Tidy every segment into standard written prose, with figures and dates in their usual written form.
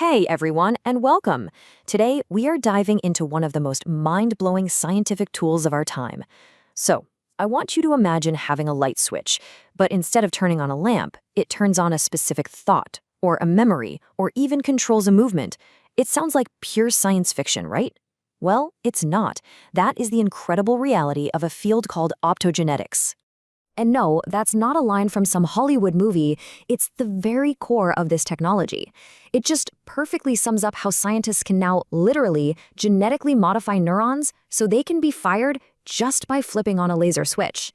Hey everyone, and welcome. Today, we are diving into one of the most mind-blowing scientific tools of our time. So, I want you to imagine having a light switch, but instead of turning on a lamp, it turns on a specific thought, or a memory, or even controls a movement. It sounds like pure science fiction, right? Well, it's not. That is the incredible reality of a field called optogenetics. And no, that's not a line from some Hollywood movie. It's the very core of this technology. It just perfectly sums up how scientists can now literally genetically modify neurons so they can be fired just by flipping on a laser switch.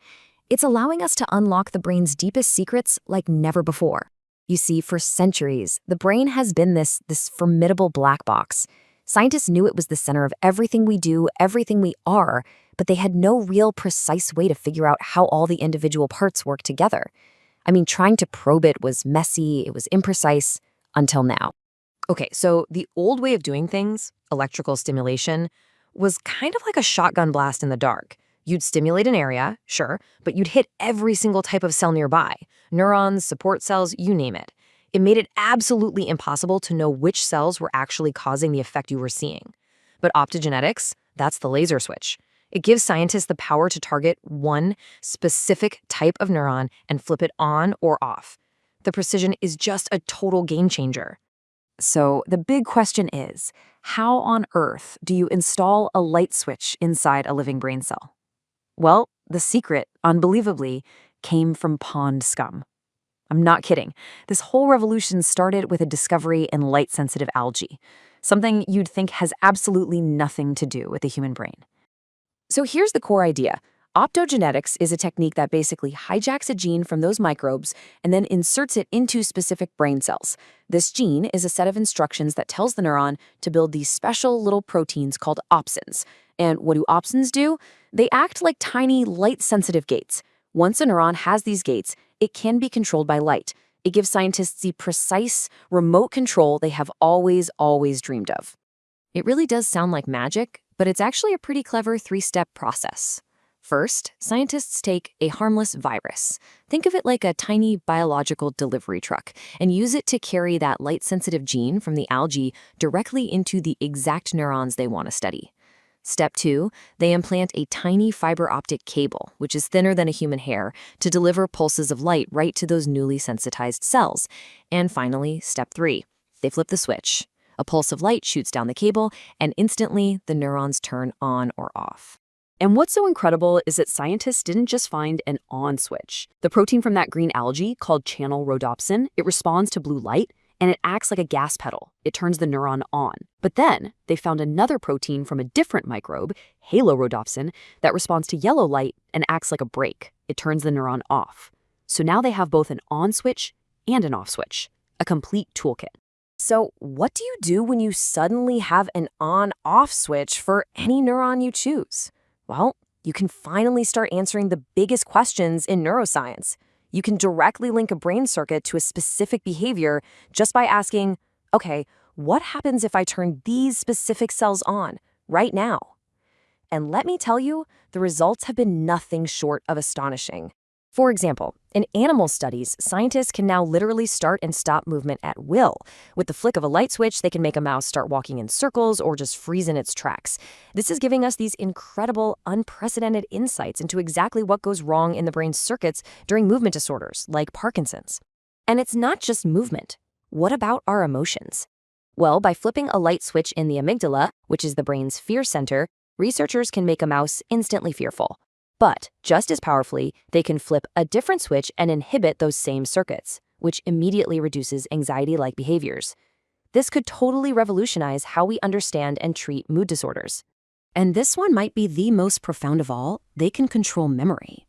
It's allowing us to unlock the brain's deepest secrets like never before. You see, for centuries, the brain has been this formidable black box. Scientists knew it was the center of everything we do, everything we are, but they had no real precise way to figure out how all the individual parts work together. I mean, trying to probe it was messy, it was imprecise, until now. Okay, so the old way of doing things, electrical stimulation, was kind of like a shotgun blast in the dark. You'd stimulate an area, sure, but you'd hit every single type of cell nearby. Neurons, support cells, you name it. It made it absolutely impossible to know which cells were actually causing the effect you were seeing. But optogenetics, that's the laser switch. It gives scientists the power to target one specific type of neuron and flip it on or off. The precision is just a total game changer. So the big question is, how on earth do you install a light switch inside a living brain cell? Well, the secret, unbelievably, came from pond scum. I'm not kidding. This whole revolution started with a discovery in light-sensitive algae, something you'd think has absolutely nothing to do with the human brain. So here's the core idea. Optogenetics is a technique that basically hijacks a gene from those microbes and then inserts it into specific brain cells. This gene is a set of instructions that tells the neuron to build these special little proteins called opsins. And what do opsins do? They act like tiny light-sensitive gates. Once a neuron has these gates, it can be controlled by light. It gives scientists the precise, remote control they have always dreamed of. It really does sound like magic, but it's actually a pretty clever three-step process. First, scientists take a harmless virus. Think of it like a tiny biological delivery truck and use it to carry that light-sensitive gene from the algae directly into the exact neurons they want to study. Step 2, they implant a tiny fiber optic cable, which is thinner than a human hair, to deliver pulses of light right to those newly sensitized cells. And finally, step 3, they flip the switch. A pulse of light shoots down the cable, and instantly the neurons turn on or off. And what's so incredible is that scientists didn't just find an on switch. The protein from that green algae, called channel rhodopsin, it responds to blue light, and it acts like a gas pedal. It turns the neuron on. But then they found another protein from a different microbe, halorhodopsin, that responds to yellow light and acts like a brake. It turns the neuron off. So now they have both an on switch and an off switch, a complete toolkit. So what do you do when you suddenly have an on-off switch for any neuron you choose? Well, you can finally start answering the biggest questions in neuroscience. You can directly link a brain circuit to a specific behavior just by asking, okay, what happens if I turn these specific cells on right now? And let me tell you, the results have been nothing short of astonishing. For example, in animal studies, scientists can now literally start and stop movement at will. With the flick of a light switch, they can make a mouse start walking in circles or just freeze in its tracks. This is giving us these incredible, unprecedented insights into exactly what goes wrong in the brain's circuits during movement disorders, like Parkinson's. And it's not just movement. What about our emotions? Well, by flipping a light switch in the amygdala, which is the brain's fear center, researchers can make a mouse instantly fearful. But just as powerfully, they can flip a different switch and inhibit those same circuits, which immediately reduces anxiety-like behaviors. This could totally revolutionize how we understand and treat mood disorders. And this one might be the most profound of all. They can control memory.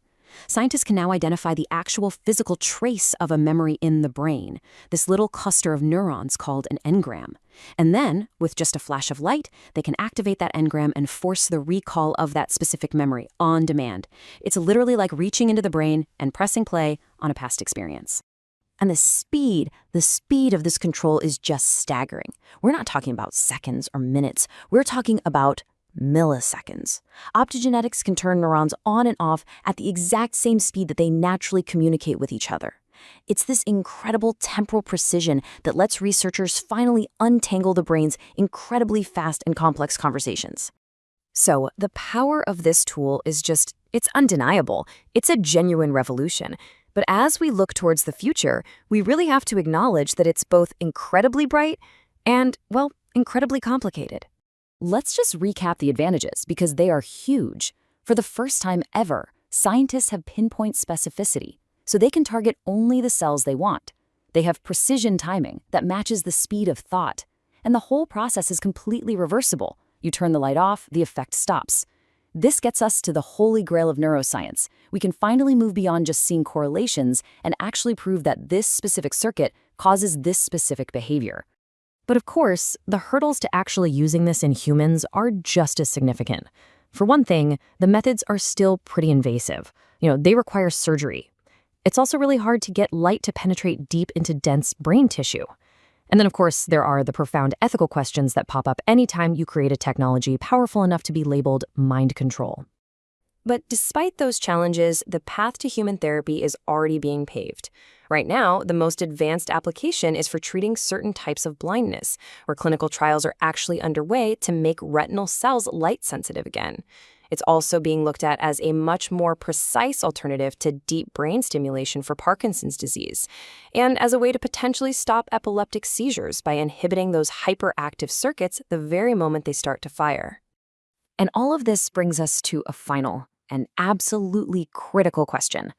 Scientists can now identify the actual physical trace of a memory in the brain, this little cluster of neurons called an engram. And then, with just a flash of light, they can activate that engram and force the recall of that specific memory on demand. It's literally like reaching into the brain and pressing play on a past experience. And the speed of this control is just staggering. We're not talking about seconds or minutes. We're talking about milliseconds. Optogenetics can turn neurons on and off at the exact same speed that they naturally communicate with each other. It's this incredible temporal precision that lets researchers finally untangle the brain's incredibly fast and complex conversations. So, the power of this tool is it's undeniable. It's a genuine revolution. But as we look towards the future, we really have to acknowledge that it's both incredibly bright and, well, incredibly complicated. Let's just recap the advantages because they are huge. For the first time ever, scientists have pinpoint specificity, so they can target only the cells they want. They have precision timing that matches the speed of thought, and the whole process is completely reversible. You turn the light off, the effect stops. This gets us to the holy grail of neuroscience. We can finally move beyond just seeing correlations and actually prove that this specific circuit causes this specific behavior. But of course, the hurdles to actually using this in humans are just as significant. For one thing, the methods are still pretty invasive. They require surgery. It's also really hard to get light to penetrate deep into dense brain tissue. And then, of course, there are the profound ethical questions that pop up anytime you create a technology powerful enough to be labeled mind control. But despite those challenges, the path to human therapy is already being paved. Right now, the most advanced application is for treating certain types of blindness, where clinical trials are actually underway to make retinal cells light sensitive again. It's also being looked at as a much more precise alternative to deep brain stimulation for Parkinson's disease, and as a way to potentially stop epileptic seizures by inhibiting those hyperactive circuits the very moment they start to fire. And all of this brings us to a final and absolutely critical question.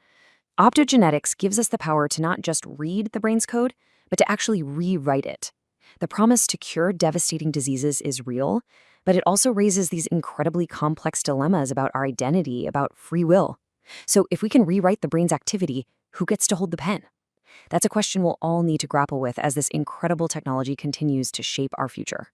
Optogenetics gives us the power to not just read the brain's code, but to actually rewrite it. The promise to cure devastating diseases is real, but it also raises these incredibly complex dilemmas about our identity, about free will. So if we can rewrite the brain's activity, who gets to hold the pen? That's a question we'll all need to grapple with as this incredible technology continues to shape our future.